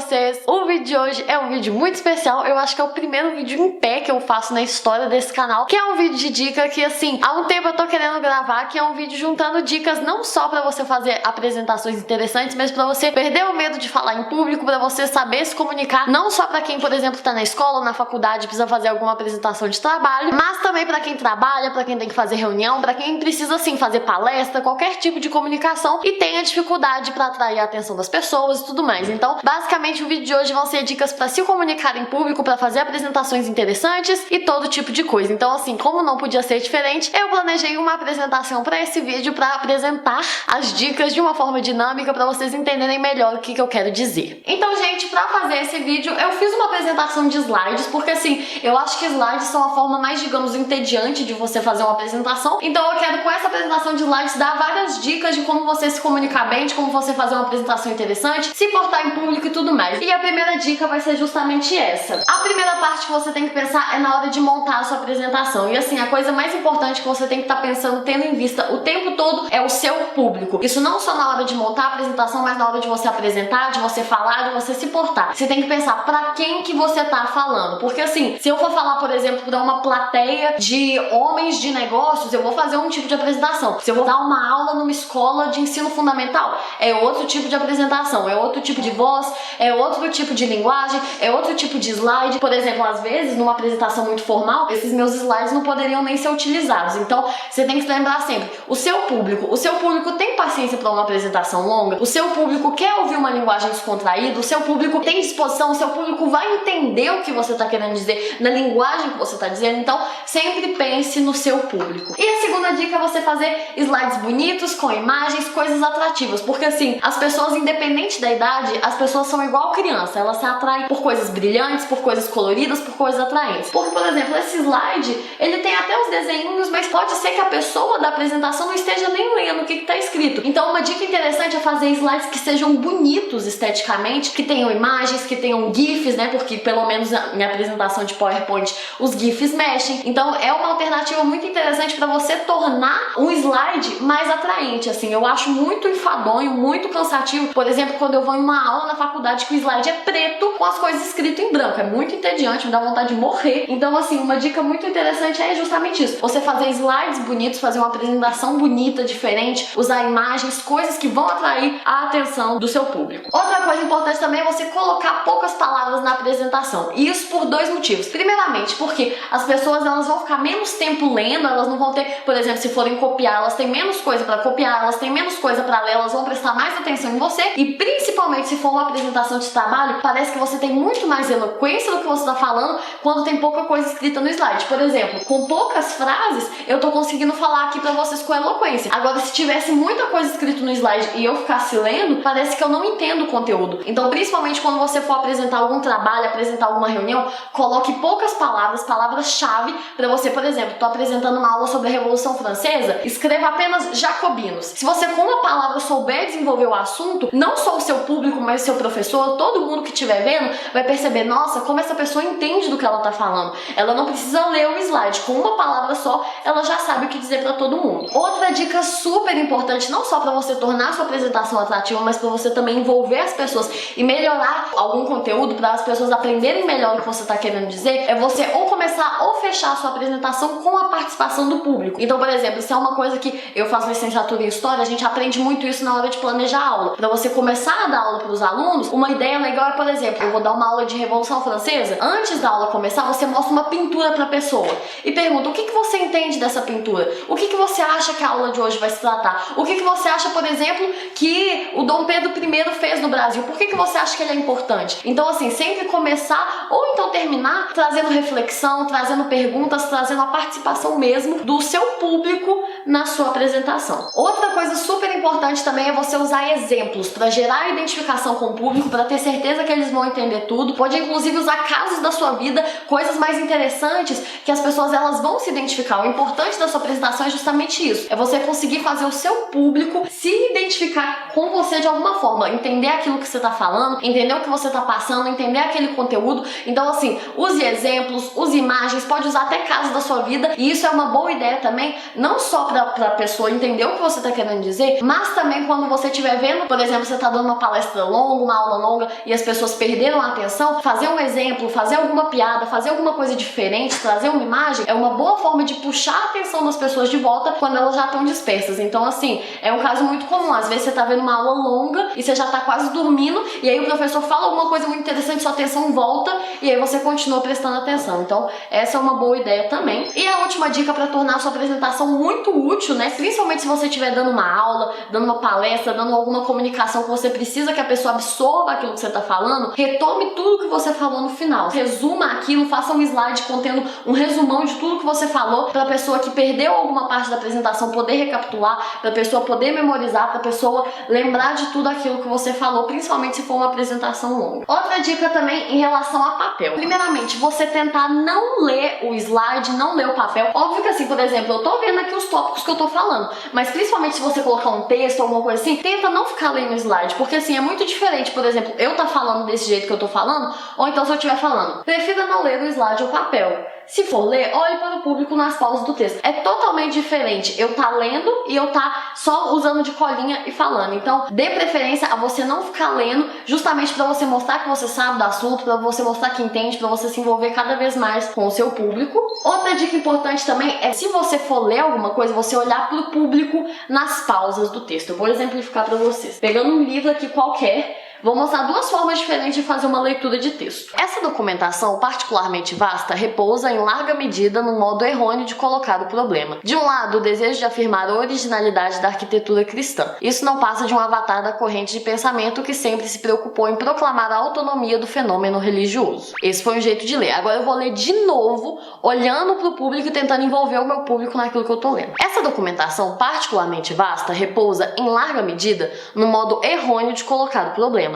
vocês? O vídeo de hoje é um vídeo muito especial. Eu acho que é o primeiro vídeo em pé que eu faço na história desse canal, que é um vídeo de dica que, assim, há um tempo eu tô querendo gravar, que é um vídeo juntando dicas não só pra você fazer apresentações interessantes, mas pra você perder o medo de falar em público, pra você saber se comunicar, não só pra quem, por exemplo, tá na escola ou na faculdade, precisa fazer alguma apresentação de trabalho, mas também pra quem trabalha, pra quem tem que fazer reunião, pra quem precisa, assim, fazer palestra, qualquer tipo de comunicação e tem a dificuldade pra atrair a atenção das pessoas e tudo mais. Então, basicamente, o vídeo de hoje vão ser dicas pra se comunicar em público, pra fazer apresentações interessantes e todo tipo de coisa. Então, assim, como não podia ser diferente, eu planejei uma apresentação pra esse vídeo pra apresentar as dicas de uma forma dinâmica pra vocês entenderem melhor o que eu quero dizer. Então, gente, pra fazer esse vídeo, eu fiz uma apresentação de slides, porque, assim, eu acho que slides são a forma mais, digamos, entediante de você fazer uma apresentação. Então, eu quero, com essa apresentação de slides, dar várias dicas de como você se comunicar bem, de como você fazer uma apresentação interessante, se portar em público e tudo mais. E a primeira dica vai ser justamente essa. A primeira parte que você tem que pensar é na hora de montar a sua apresentação. E, assim, a coisa mais importante que você tem que estar pensando, tendo em vista o tempo todo, é o seu público. Isso não só na hora de montar a apresentação, mas na hora de você apresentar, de você falar, de você se portar. Você tem que pensar pra quem que você tá falando. Porque, assim, se eu for falar, por exemplo, pra uma plateia de homens de negócios, eu vou fazer um tipo de apresentação. Se eu vou dar uma aula numa escola de ensino fundamental, é outro tipo de apresentação, é outro tipo de voz, é outro tipo de linguagem, é outro tipo de slide. Por exemplo, às vezes, numa apresentação muito formal, esses meus slides não poderiam nem ser utilizados. Então, você tem que se lembrar sempre, o seu público tem paciência para uma apresentação longa, o seu público quer ouvir uma linguagem descontraída, o seu público tem disposição, o seu público vai entender o que você está querendo dizer na linguagem que você está dizendo. Então, sempre pense no seu público. E a segunda dica é você fazer slides bonitos, com imagens, coisas atrativas, porque, assim, as pessoas, independente da idade, as pessoas são igual criança, elas se atraem por coisas brilhantes, por coisas coloridas, por coisas atraentes. Porque, por exemplo, esse slide, ele tem até os desenhinhos, mas pode ser que a pessoa da apresentação não esteja nem lendo o que está escrito. Então, uma dica interessante é fazer slides que sejam bonitos esteticamente, que tenham imagens, que tenham GIFs, né? Porque, pelo menos em apresentação de PowerPoint, os GIFs mexem. Então, é uma alternativa muito interessante para você tornar um slide mais atraente, assim. Eu acho muito enfadonho, muito cansativo. Por exemplo, quando eu vou em uma aula na faculdade que o slide é preto com as coisas escritas em branco. É muito entediante, me dá vontade de morrer. Então, assim, uma dica muito interessante é justamente isso. Você fazer slides bonitos, fazer uma apresentação bonita, diferente, usar imagens, coisas que vão atrair a atenção do seu público. Outra coisa importante também é você colocar poucas palavras na apresentação. E isso por dois motivos. Primeiramente, porque as pessoas, elas vão ficar menos tempo lendo, elas não vão ter, por exemplo, se forem copiar, elas têm menos coisa para copiar, elas têm menos coisa para ler, elas vão prestar mais atenção em você. E principalmente se for uma apresentação de trabalho, parece que você tem muito mais eloquência do que você está falando quando tem pouca coisa escrita no slide. Por exemplo, com poucas frases, eu tô conseguindo falar aqui para vocês com eloquência. Agora, se tivesse muita coisa escrita no slide e eu ficasse lendo, parece que eu não entendo o conteúdo. Então, principalmente quando você for apresentar algum trabalho, apresentar alguma reunião, coloque poucas palavras, palavras-chave, para você, por exemplo, tô apresentando uma aula sobre a Revolução Francesa, escreva apenas jacobinos. Se você com uma palavra souber desenvolver o assunto, não só o seu público, mas o seu professor, todo mundo que estiver vendo, vai perceber, nossa, como essa pessoa entende do que ela tá falando. Ela não precisa ler o slide, com uma palavra só, ela já sabe o que dizer para todo mundo. Outra dica super importante, não só para você tornar a sua apresentação atrativa, mas para você também envolver as pessoas e melhorar algum conteúdo para as pessoas aprenderem melhor o que você tá querendo dizer, é você ou começar ou fechar a sua apresentação com a participação do público. Então, por exemplo, se é uma coisa que eu faço licenciatura em História, a gente aprende muito isso na hora de planejar a aula. Para você começar a dar aula para os alunos, uma ideia legal é, por exemplo, eu vou dar uma aula de Revolução Francesa, antes da aula começar, você mostra uma pintura para a pessoa e pergunta, o que você entende dessa pintura? O que você acha que a aula de hoje vai se tratar? O que você acha, por exemplo, que o Dom Pedro I fez no Brasil? Por que você acha que ele é importante? Então, assim, sempre começar ou então terminar trazendo reflexão, trazendo perguntas, trazendo a participação mesmo do seu público na sua apresentação. Outra coisa super importante também é você usar exemplos para gerar identificação com o público, para ter certeza que eles vão entender tudo. Pode inclusive usar casos da sua vida, coisas mais interessantes que as pessoas, elas vão se identificar. O importante da sua apresentação é justamente isso, é você conseguir fazer o seu público se identificar com você de alguma forma, entender aquilo que você está falando, entender o que você está passando, entender aquele conteúdo. Então, assim, use exemplos, use imagens, pode usar até casos da sua vida, e isso é uma boa ideia também, não só pra pessoa entender o que você tá querendo dizer, mas também quando você estiver vendo, por exemplo, você tá dando uma palestra longa, uma aula longa, e as pessoas perderam a atenção, fazer um exemplo, fazer alguma piada, fazer alguma coisa diferente, trazer uma imagem, é uma boa forma de puxar a atenção das pessoas de volta quando elas já estão dispersas. Então, assim, é um caso muito comum. Às vezes você tá vendo uma aula longa e você já tá quase dormindo, e aí o professor fala alguma coisa muito interessante, sua atenção volta, e aí você continua prestando atenção. Então, essa é uma boa ideia também. E a última dica para tornar a sua apresentação muito útil, né? Principalmente se você estiver dando uma aula, dando uma palestra, dando alguma comunicação que você precisa que a pessoa absorva aquilo que você tá falando, retome tudo que você falou no final. Resuma aquilo, faça um slide contendo um resumão de tudo que você falou, para a pessoa que perdeu alguma parte da apresentação poder recapitular, para a pessoa poder memorizar, para a pessoa lembrar de tudo aquilo que você falou, principalmente se for uma apresentação longa. Outra dica também em relação a papel. Primeiramente, você tentar não ler o slide, não ler o papel. Óbvio que assim, por exemplo, eu tô vendo aqui os tópicos que eu tô falando, mas principalmente se você colocar um texto ou alguma coisa assim, tenta não ficar lendo o slide, porque assim, é muito diferente, por exemplo, eu tá falando desse jeito que eu tô falando, ou então se eu estiver falando, prefira não ler o slide ou papel. Se for ler, olhe para o público nas pausas do texto. É totalmente diferente eu tá lendo e eu tá só usando de colinha e falando. Então, dê preferência a você não ficar lendo, justamente para você mostrar que você sabe do assunto, para você mostrar que entende, para você se envolver cada vez mais com o seu público. Outra dica importante também é, se você for ler alguma coisa, você olhar para o público nas pausas do texto. Eu vou exemplificar para vocês. Pegando um livro aqui qualquer, vou mostrar duas formas diferentes de fazer uma leitura de texto. Essa documentação, particularmente vasta, repousa em larga medida no modo errôneo de colocar o problema. De um lado, o desejo de afirmar a originalidade da arquitetura cristã. Isso não passa de um avatar da corrente de pensamento que sempre se preocupou em proclamar a autonomia do fenômeno religioso. Esse foi um jeito de ler. Agora eu vou ler de novo, olhando para o público e tentando envolver o meu público naquilo que eu tô lendo. Essa documentação, particularmente vasta, repousa em larga medida no modo errôneo de colocar o problema.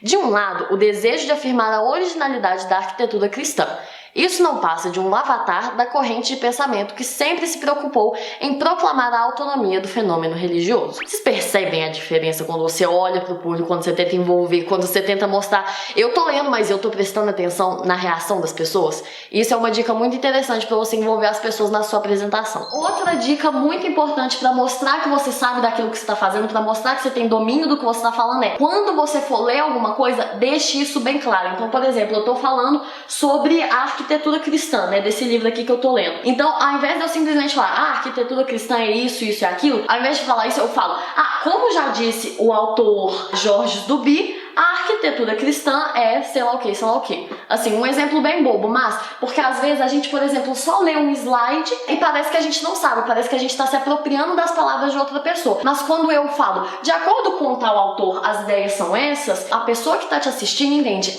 De um lado, o desejo de afirmar a originalidade da arquitetura cristã. Isso não passa de um avatar da corrente de pensamento que sempre se preocupou em proclamar a autonomia do fenômeno religioso. Vocês percebem a diferença quando você olha para o público, quando você tenta envolver, quando você tenta mostrar, eu tô lendo, mas eu tô prestando atenção na reação das pessoas? Isso é uma dica muito interessante para você envolver as pessoas na sua apresentação. Outra dica muito importante para mostrar que você sabe daquilo que você está fazendo, para mostrar que você tem domínio do que você está falando, é quando você for ler alguma coisa, deixe isso bem claro. Então, por exemplo, eu tô falando sobre a arquitetura cristã, né, desse livro aqui que eu tô lendo. Então, ao invés de eu simplesmente falar, a arquitetura cristã é isso, isso e aquilo, ao invés de falar isso, eu falo, como já disse o autor Georges Duby, a arquitetura cristã é sei lá o que, sei lá o que. Assim, um exemplo bem bobo, mas porque às vezes a gente, por exemplo, só lê um slide e parece que a gente não sabe, parece que a gente tá se apropriando das palavras de outra pessoa. Mas quando eu falo, de acordo com tal autor, as ideias são essas, a pessoa que tá te assistindo entende,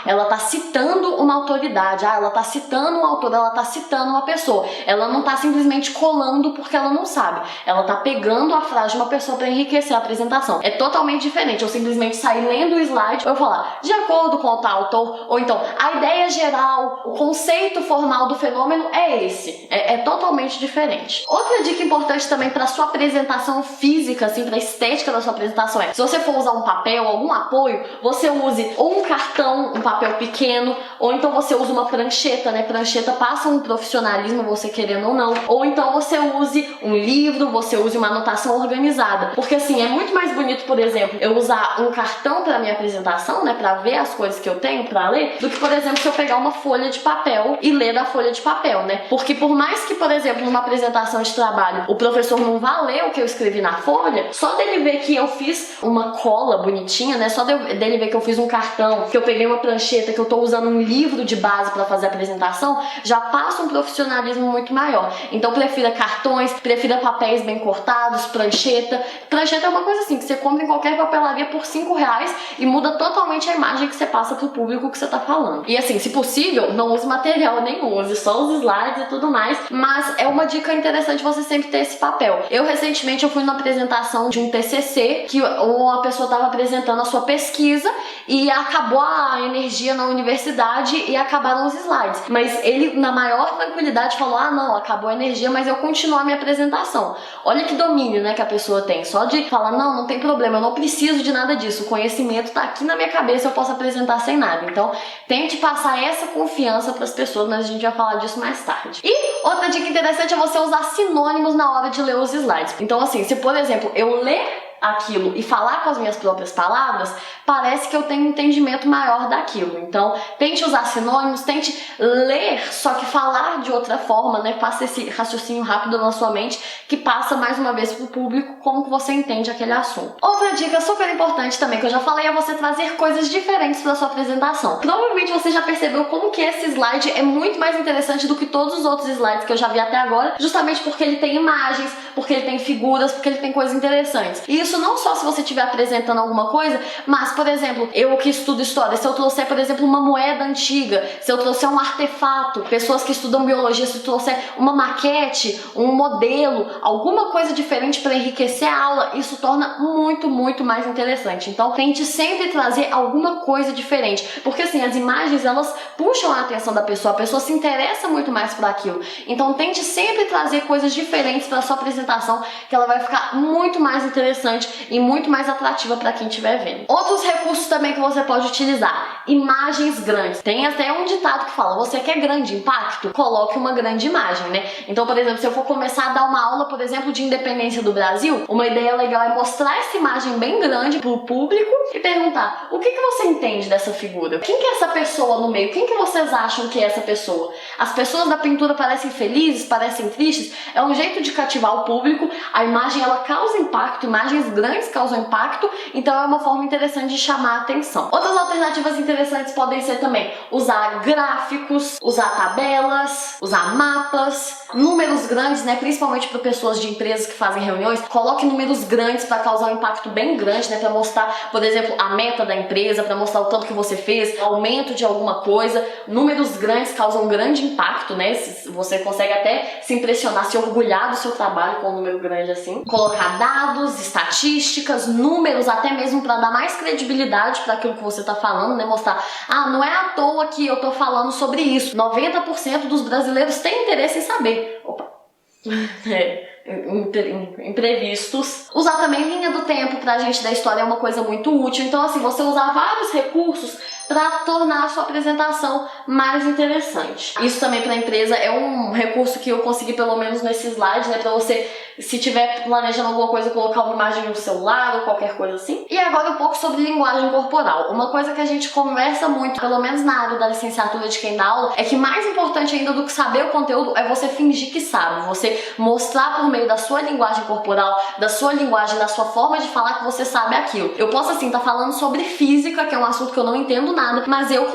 ela tá citando uma autoridade, ela tá citando um autor, ela tá citando uma pessoa. Ela não tá simplesmente colando porque ela não sabe. Ela tá pegando a frase de uma pessoa para enriquecer a apresentação. É totalmente diferente eu simplesmente sair lendo o slide, eu falar, de acordo com o tal autor, ou então, a ideia geral, o conceito formal do fenômeno é esse. É totalmente diferente. Outra dica importante também para sua apresentação física, assim, para a estética da sua apresentação é, se você for usar um papel, algum apoio, você use ou um cartão, um papel pequeno, ou então você usa uma prancheta, né? Prancheta passa um profissionalismo, você querendo ou não. Ou então você use um livro, você use uma anotação organizada. Porque assim, é muito mais bonito, por exemplo, eu usar um cartão para minha apresentação, né, para ver as coisas que eu tenho para ler, do que, por exemplo, se eu pegar uma folha de papel e ler da folha de papel, né? Porque por mais que, por exemplo, numa apresentação de trabalho, o professor não vá ler o que eu escrevi na folha, só dele ver que eu fiz uma cola bonitinha, né? Só dele ver que eu fiz um cartão, que eu peguei uma prancheta, que eu tô usando um livro de base para fazer a apresentação, já passa um profissionalismo muito maior. Então prefira cartões, prefira papéis bem cortados, prancheta. Prancheta é uma coisa assim, que você compra em qualquer papelaria por R$5 e muda totalmente a imagem que você passa pro público que você tá falando. E assim, se possível, não use material nenhum, use só os slides e tudo mais, mas é uma dica interessante você sempre ter esse papel. Eu recentemente eu fui numa apresentação de um TCC que uma pessoa estava apresentando a sua pesquisa e acabou a energia na universidade e acabaram os slides. Mas ele, na maior tranquilidade, falou, não, acabou a energia, mas eu continuo a minha apresentação. Olha que domínio, né, que a pessoa tem. Só de falar, não tem problema, eu não preciso de nada disso, o conhecimento tá aqui. aqui na minha cabeça eu posso apresentar sem nada. Então, tente passar essa confiança para as pessoas, mas a gente vai falar disso mais tarde. E outra dica interessante é você usar sinônimos na hora de ler os slides. Então, assim, se por exemplo, eu ler aquilo e falar com as minhas próprias palavras, parece que eu tenho um entendimento maior daquilo. Então, tente usar sinônimos, tente ler, só que falar de outra forma, né? Faça esse raciocínio rápido na sua mente, que passa mais uma vez pro público como que você entende aquele assunto. Outra dica super importante também, que eu já falei, é você trazer coisas diferentes para sua apresentação. Provavelmente você já percebeu como que esse slide é muito mais interessante do que todos os outros slides que eu já vi até agora, justamente porque ele tem imagens, porque ele tem figuras, porque ele tem coisas interessantes. E isso não só se você estiver apresentando alguma coisa, mas, por exemplo, eu que estudo história, se eu trouxer, por exemplo, uma moeda antiga, se eu trouxer um artefato, pessoas que estudam biologia, se eu trouxer uma maquete, um modelo, alguma coisa diferente para enriquecer a aula, isso torna muito, muito mais interessante. Então, tente sempre trazer alguma coisa diferente, porque assim, as imagens, elas puxam a atenção da pessoa, a pessoa se interessa muito mais por aquilo. Então, tente sempre trazer coisas diferentes para sua apresentação, que ela vai ficar muito mais interessante e muito mais atrativa para quem estiver vendo. Outros recursos também que você pode utilizar: imagens grandes. Tem até um ditado que fala: você quer grande impacto? Coloque uma grande imagem, né? Então, por exemplo, se eu for começar a dar uma aula, por exemplo, de independência do Brasil, uma ideia legal é mostrar essa imagem bem grande pro público e perguntar: o que você entende dessa figura? Quem que é essa pessoa no meio? Quem que vocês acham que é essa pessoa? As pessoas da pintura parecem felizes, parecem tristes? É um jeito de cativar o público. A imagem, ela causa impacto, imagens grandes causam impacto, então é uma forma interessante de chamar a atenção. Outras alternativas interessantes podem ser também usar gráficos, usar tabelas, usar mapas, números grandes, né, principalmente para pessoas de empresas que fazem reuniões. Coloque números grandes para causar um impacto bem grande, né, para mostrar, por exemplo, a meta da empresa, para mostrar o tanto que você fez, aumento de alguma coisa. Números grandes causam um grande impacto, né, você consegue até se impressionar, se orgulhar do seu trabalho com um número grande assim. Colocar dados, estatísticas, números, até mesmo para dar mais credibilidade para aquilo que você está falando, né? Mostrar: ah, não é à toa que eu tô falando sobre isso. 90% dos brasileiros têm interesse em saber. Opa! Imprevistos. Usar também linha do tempo pra gente da história é uma coisa muito útil. Então, assim, você usar vários recursos para tornar a sua apresentação mais interessante. Isso também para a empresa é um recurso que eu consegui pelo menos nesse slide, né? Para você, se tiver planejando alguma coisa, colocar uma imagem no celular ou qualquer coisa assim. E agora um pouco sobre linguagem corporal. Uma coisa que a gente conversa muito, pelo menos na área da licenciatura de quem dá aula, é que mais importante ainda do que saber o conteúdo é você fingir que sabe. Você mostrar por meio da sua linguagem corporal, da sua linguagem, da sua forma de falar que você sabe aquilo. Eu posso assim estar falando sobre física, que é um assunto que eu não entendo nada, mas eu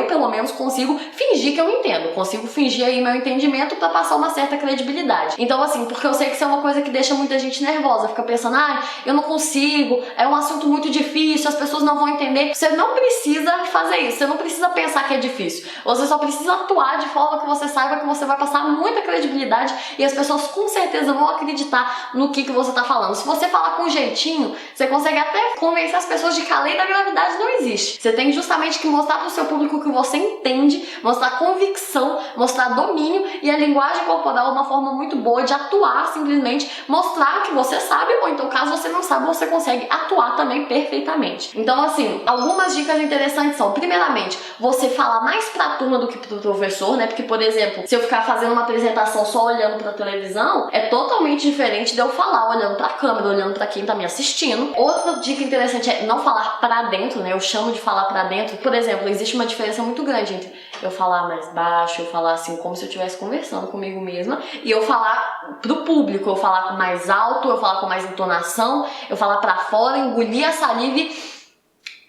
pelo menos consigo fingir que eu entendo, consigo fingir aí meu entendimento para passar uma certa credibilidade. Então assim, porque eu sei que isso é uma coisa que deixa muita gente nervosa, fica pensando: ah, eu não consigo, é um assunto muito difícil, as pessoas não vão entender. Você não precisa fazer isso, você não precisa pensar que é difícil, você só precisa atuar de forma que você saiba que você vai passar muita credibilidade e as pessoas com certeza vão acreditar no que você tá falando. Se você falar com jeitinho, você consegue até convencer as pessoas de que a lei da gravidade não existe. Você tem justamente que mostrar pro seu público que você entende, mostrar convicção, mostrar domínio, e a linguagem corporal é uma forma muito boa de atuar, simplesmente mostrar o que você sabe, ou então caso você não sabe, você consegue atuar também perfeitamente. Então assim, algumas dicas interessantes são: primeiramente, você falar mais pra turma do que pro professor, né? Porque, por exemplo, se eu ficar fazendo uma apresentação só olhando pra televisão, é totalmente diferente de eu falar olhando pra câmera, olhando pra quem tá me assistindo. Outra dica interessante é não falar pra dentro, né? Eu chamo de falar pra dentro. Por exemplo, existe uma diferença muito grande entre eu falar mais baixo, eu falar assim como se eu estivesse conversando comigo mesma, e eu falar pro público, eu falar com mais alto, eu falar com mais entonação, eu falar pra fora, engolir a saliva e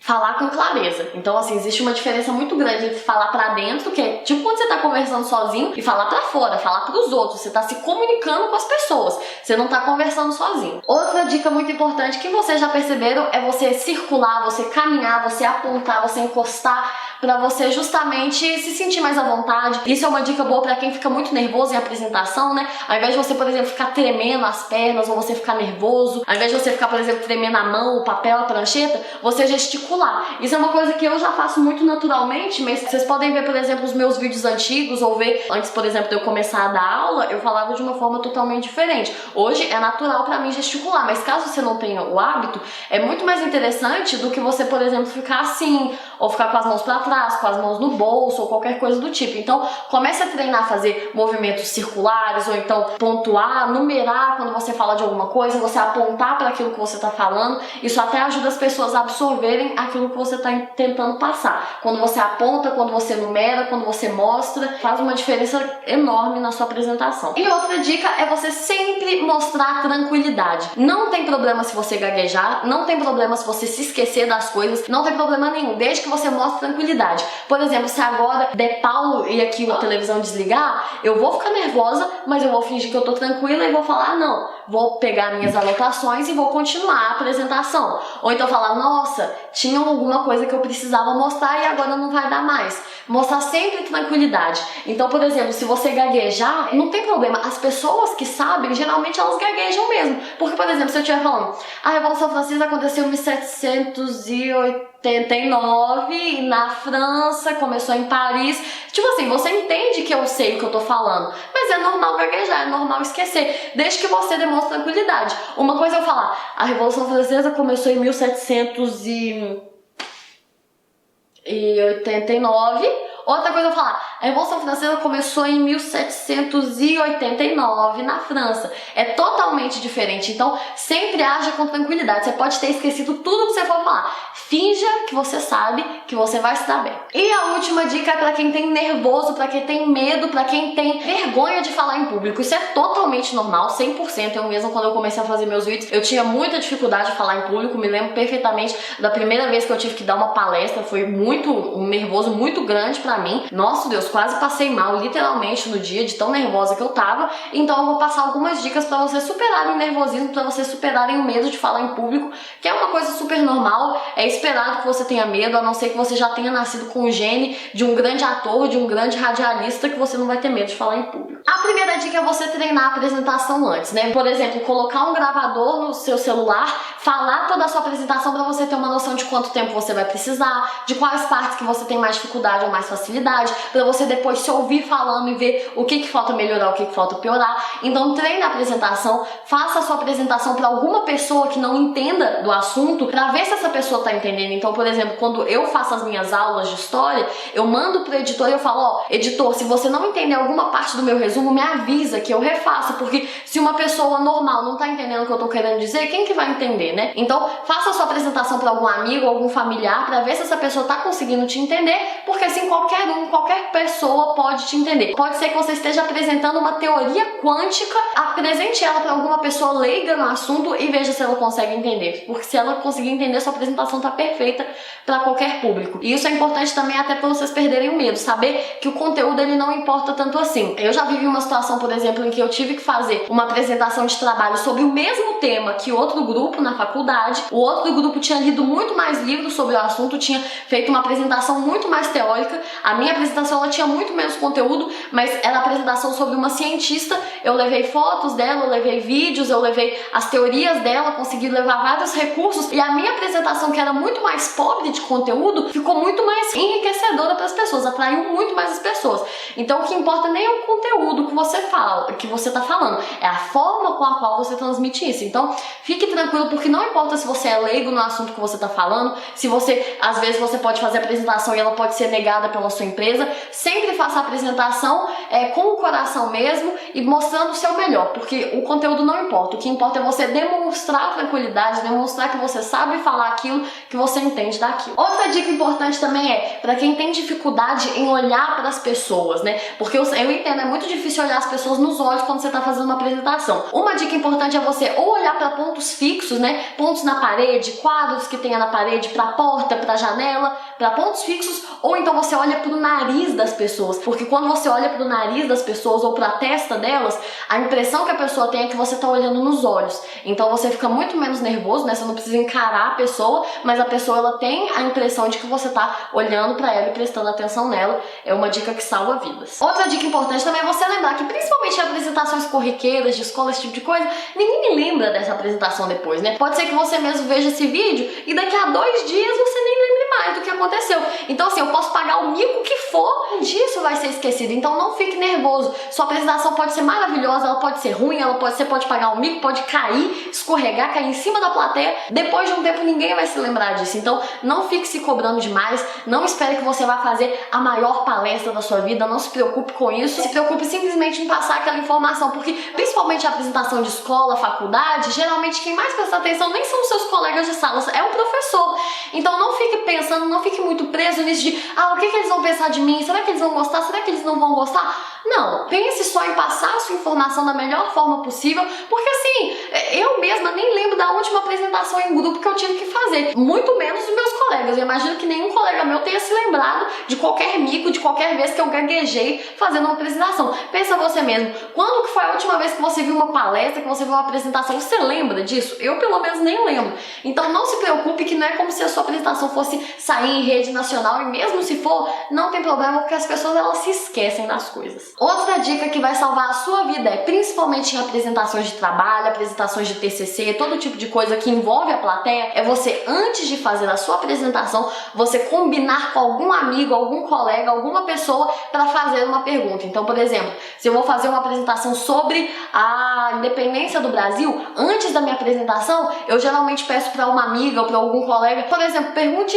falar com clareza. Então, assim, existe uma diferença muito grande entre falar pra dentro, que é tipo quando você tá conversando sozinho, e falar pra fora, falar pros outros. Você tá se comunicando com as pessoas, você não tá conversando sozinho. Outra dica muito importante que vocês já perceberam é você circular, você caminhar, você apontar, você encostar, pra você justamente se sentir mais à vontade. Isso é uma dica boa pra quem fica muito nervoso em apresentação, né? Ao invés de você, por exemplo, ficar tremendo as pernas, ou você ficar nervoso, ao invés de você ficar, por exemplo, tremendo a mão, o papel, a prancheta, você gesticular. Isso é uma coisa que eu já faço muito naturalmente, mas vocês podem ver, por exemplo, os meus vídeos antigos, ou ver antes, por exemplo, de eu começar a dar aula, eu falava de uma forma totalmente diferente. Hoje é natural pra mim gesticular, mas caso você não tenha o hábito, é muito mais interessante do que você, por exemplo, ficar assim, ou ficar com as mãos pra trás, com as mãos no bolso, ou qualquer coisa do tipo. Então, comece a treinar a fazer movimentos circulares, ou então pontuar, numerar quando você fala de alguma coisa, você apontar para aquilo que você tá falando. Isso até ajuda as pessoas a absorverem aquilo que você tá tentando passar. Quando você aponta, quando você numera, quando você mostra, faz uma diferença enorme na sua apresentação. E outra dica é você sempre mostrar tranquilidade. Não tem problema se você gaguejar, não tem problema se você se esquecer das coisas, não tem problema nenhum, desde que você mostre tranquilidade. Por exemplo, se agora der pau e aqui a televisão desligar, eu vou ficar nervosa, mas eu vou fingir que eu tô tranquila e vou falar, não, vou pegar minhas anotações e vou continuar a apresentação. Ou então falar, nossa, tinha alguma coisa que eu precisava mostrar e agora não vai dar mais. Mostrar sempre tranquilidade. Então, por exemplo, se você gaguejar, não tem problema. As pessoas que sabem, geralmente elas gaguejam mesmo. Porque, por exemplo, se eu estiver falando, a Revolução Francesa aconteceu em 1789 e na França, começou em Paris. Tipo assim, você entende que eu sei o que eu tô falando, mas é normal gaguejar, é normal esquecer, desde que você demonstre tranquilidade. Uma coisa é eu falar, a Revolução Francesa começou em 1789. Outra coisa eu falar, a Revolução Francesa começou em 1789 na França. É totalmente diferente, então sempre haja com tranquilidade. Você pode ter esquecido tudo que você for falar. Finja que você sabe que você vai se dar bem. E a última dica é pra quem tem nervoso, pra quem tem medo, pra quem tem vergonha de falar em público. Isso é totalmente normal, 100%. Eu mesmo, quando eu comecei a fazer meus vídeos, eu tinha muita dificuldade de falar em público. Me lembro perfeitamente da primeira vez que eu tive que dar uma palestra. Foi um nervoso muito grande pra mim. Nossa Deus, quase passei mal, literalmente, no dia, de tão nervosa que eu tava. Então eu vou passar algumas dicas pra vocês superarem o nervosismo, pra vocês superarem o medo de falar em público, que é uma coisa super normal. É esperado que você tenha medo, a não ser que você já tenha nascido com o gene de um grande ator, de um grande radialista, que você não vai ter medo de falar em público. A primeira dica é você treinar a apresentação antes, né? Por exemplo, colocar um gravador no seu celular, falar toda a sua apresentação pra você ter uma noção de quanto tempo você vai precisar, de quais partes que você tem mais dificuldade ou mais facilidade, pra você depois se ouvir falando e ver o que falta melhorar, o que falta piorar. Então treine a apresentação, faça a sua apresentação pra alguma pessoa que não entenda do assunto, pra ver se essa pessoa tá entendendo. Então, por exemplo, quando eu faço as minhas aulas de história, eu mando pro editor e eu falo, ó, editor, se você não entender alguma parte do meu resumo, me avisa que eu refaço, porque se uma pessoa normal não tá entendendo o que eu tô querendo dizer, quem que vai entender, né? Então, faça a sua apresentação pra algum amigo, algum familiar, pra ver se essa pessoa tá conseguindo te entender, porque assim qualquer pessoa pode te entender. Pode ser que você esteja apresentando uma teoria quântica, apresente ela para alguma pessoa leiga no assunto e veja se ela consegue entender. Porque se ela conseguir entender, sua apresentação tá perfeita para qualquer público. E isso é importante também até para vocês perderem o medo, saber que o conteúdo ele não importa tanto assim. Eu já vivi uma situação, por exemplo, em que eu tive que fazer uma apresentação de trabalho sobre o mesmo tema que outro grupo na faculdade. O outro grupo tinha lido muito mais livros sobre o assunto, tinha feito uma apresentação muito mais teórica. A minha apresentação ela tinha muito menos conteúdo, mas era apresentação sobre uma cientista. Eu levei fotos dela, eu levei vídeos, eu levei as teorias dela, consegui levar vários recursos, e a minha apresentação, que era muito mais pobre de conteúdo, ficou muito mais enriquecedora para as pessoas, atraiu muito mais as pessoas. Então o que importa nem é o conteúdo que você fala, que você tá falando, é a forma com a qual você transmite isso. Então fique tranquilo, porque não importa se você é leigo no assunto que você tá falando, se você, às vezes você pode fazer a apresentação e ela pode ser negada pela sua empresa, sempre faça a apresentação com o coração mesmo e mostrando o seu melhor, porque o conteúdo não importa, o que importa é você demonstrar tranquilidade, demonstrar que você sabe falar aquilo, que você entende daquilo. Outra dica importante também é para quem tem dificuldade em olhar para as pessoas, né? Porque eu entendo, é muito difícil olhar as pessoas nos olhos quando você está fazendo uma apresentação. Uma dica importante é você ou olhar para pontos fixos, né? Pontos na parede, quadros que tenha na parede, para a porta, para a janela, para pontos fixos, ou então você olha para o nariz das pessoas, porque quando você olha para o nariz das pessoas ou para a testa delas, a impressão que a pessoa tem é que você está olhando nos olhos. Então você fica muito menos nervoso, né? Você não precisa encarar a pessoa, mas a pessoa ela tem a impressão de que você está olhando para ela e prestando atenção nela. É uma dica que salva vidas. Outra dica importante também é você lembrar que, principalmente em apresentações corriqueiras de escola, esse tipo de coisa, ninguém lembra dessa apresentação depois, né? Pode ser que você mesmo veja esse vídeo e daqui a 2 dias você nem lembre mais. mais do que aconteceu. Então assim, eu posso pagar o mico que for, um dia isso vai ser esquecido. Então não fique nervoso. Sua apresentação pode ser maravilhosa, ela pode ser ruim, você pode pagar o mico, pode cair, escorregar, cair em cima da plateia. Depois de um tempo ninguém vai se lembrar disso. Então não fique se cobrando demais, não espere que você vá fazer a maior palestra da sua vida, não se preocupe com isso. Se preocupe simplesmente em passar aquela informação, porque principalmente a apresentação de escola, faculdade, geralmente quem mais presta atenção nem são os seus colegas de sala, é o professor. Então não fique pensando, não fique muito preso nisso de o que eles vão pensar de mim? Será que eles vão gostar? Será que eles não vão gostar? Não, pense só em passar a sua informação da melhor forma possível, porque assim, eu mesma nem lembro da última apresentação em grupo que eu tive que fazer, muito menos dos meus colegas. Eu imagino que nenhum colega meu tenha se lembrado de qualquer mico, de qualquer vez que eu gaguejei fazendo uma apresentação. Pensa você mesmo, quando que foi a última vez que você viu uma palestra, que você viu uma apresentação? Você lembra disso? Eu pelo menos nem lembro. Então não se preocupe, que não é como se a sua apresentação fosse sair em rede nacional, e mesmo se for, não tem problema, porque as pessoas elas se esquecem das coisas. Outra dica que vai salvar a sua vida principalmente em apresentações de trabalho, apresentações de TCC, todo tipo de coisa que envolve a plateia, é você, antes de fazer a sua apresentação, você combinar com algum amigo, algum colega, alguma pessoa para fazer uma pergunta. Então, por exemplo, se eu vou fazer uma apresentação sobre a independência do Brasil, antes da minha apresentação, eu geralmente peço para uma amiga ou para algum colega, por exemplo, pergunte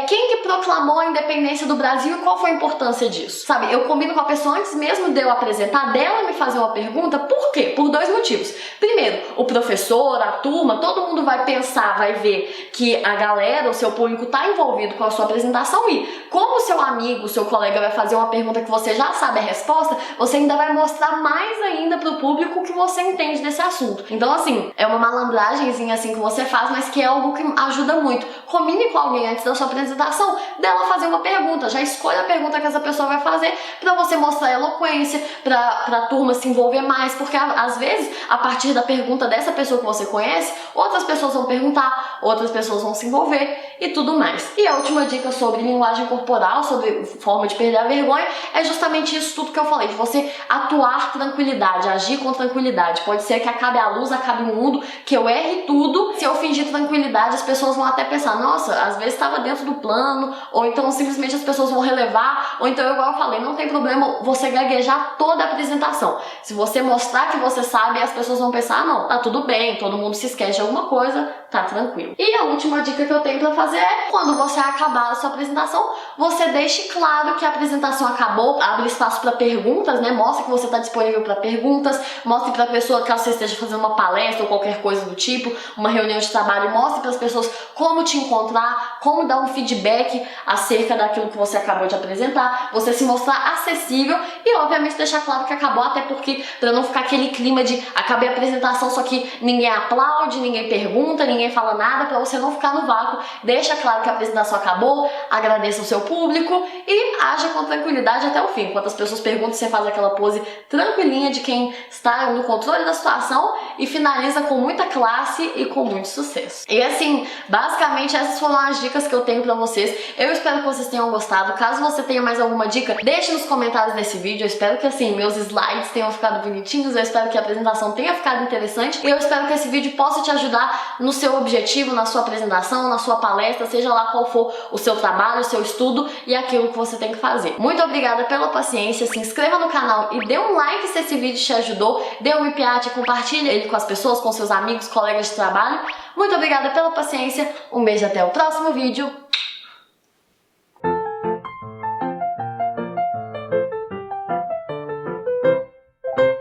quem que proclamou a independência do Brasil e qual foi a importância disso. Sabe, eu combino com a pessoa antes mesmo de eu apresentar, dela me fazer uma pergunta. Por quê? Por dois motivos. Primeiro, o professor, a turma, todo mundo vai pensar, vai ver que a galera, o seu público está envolvido com a sua apresentação, e como o seu amigo, o seu colega vai fazer uma pergunta que você já sabe a resposta, você ainda vai mostrar mais ainda pro público que você entende desse assunto. Então assim, é uma malandragenzinha assim que você faz, mas que é algo que ajuda muito. Combine com alguém antes da sua apresentação, dela fazer uma pergunta, já escolha a pergunta que essa pessoa vai fazer para você mostrar eloquência, para a turma se envolver mais, porque às vezes, a partir da pergunta dessa pessoa que você conhece, outras pessoas vão perguntar, outras pessoas vão se envolver e tudo mais. E a última dica sobre linguagem corporal, sobre forma de perder a vergonha, é justamente isso tudo que eu falei, de você atuar tranquilidade, agir com tranquilidade. Pode ser que acabe a luz, acabe o mundo, que eu erre tudo. Se eu fingir tranquilidade, as pessoas vão até pensar, nossa, às vezes estava dentro do plano, ou então simplesmente as pessoas vão relevar, ou então, igual eu falei, não tem problema você gaguejar toda a apresentação. Se você mostrar que você sabe, as pessoas vão pensar, não, tá tudo bem, todo mundo se esquece de alguma coisa, tá tranquilo. E a última dica que eu tenho pra fazer é, quando você acabar a sua apresentação, você deixe claro que a apresentação acabou, abre espaço para perguntas, né? Mostre que você tá disponível para perguntas, mostre pra pessoa, caso você esteja fazendo uma palestra ou qualquer coisa do tipo, uma reunião de trabalho, mostre para as pessoas como te encontrar, como dar um feedback acerca daquilo que você acabou de apresentar, você se mostrar acessível e, obviamente, deixar claro que acabou, até porque, para não ficar aquele clima de acabei a apresentação, só que ninguém aplaude, ninguém pergunta, ninguém fala nada, para você não ficar no vácuo, deixa claro que a apresentação acabou, agradeça o seu público e haja com tranquilidade até o fim. Enquanto as pessoas perguntam, você faz aquela pose tranquilinha de quem está no controle da situação e finaliza com muita classe e com muito sucesso. E assim, basicamente essas foram as dicas que eu tenho pra vocês. Eu espero que vocês tenham gostado. Caso você tenha mais alguma dica, deixe nos comentários desse vídeo. Eu espero que assim, meus slides tenham ficado bonitinhos, eu espero que a apresentação tenha ficado interessante e eu espero que esse vídeo possa te ajudar no seu objetivo, na sua apresentação, na sua palestra, seja lá qual for o seu trabalho, o seu estudo e aquilo que você tem que fazer. Muito obrigada pela paciência, se inscreva no canal e dê um like se esse vídeo te ajudou, dê um ipiate, compartilhe ele com as pessoas, com seus amigos, colegas de trabalho. Muito obrigada pela paciência, um beijo até o próximo vídeo.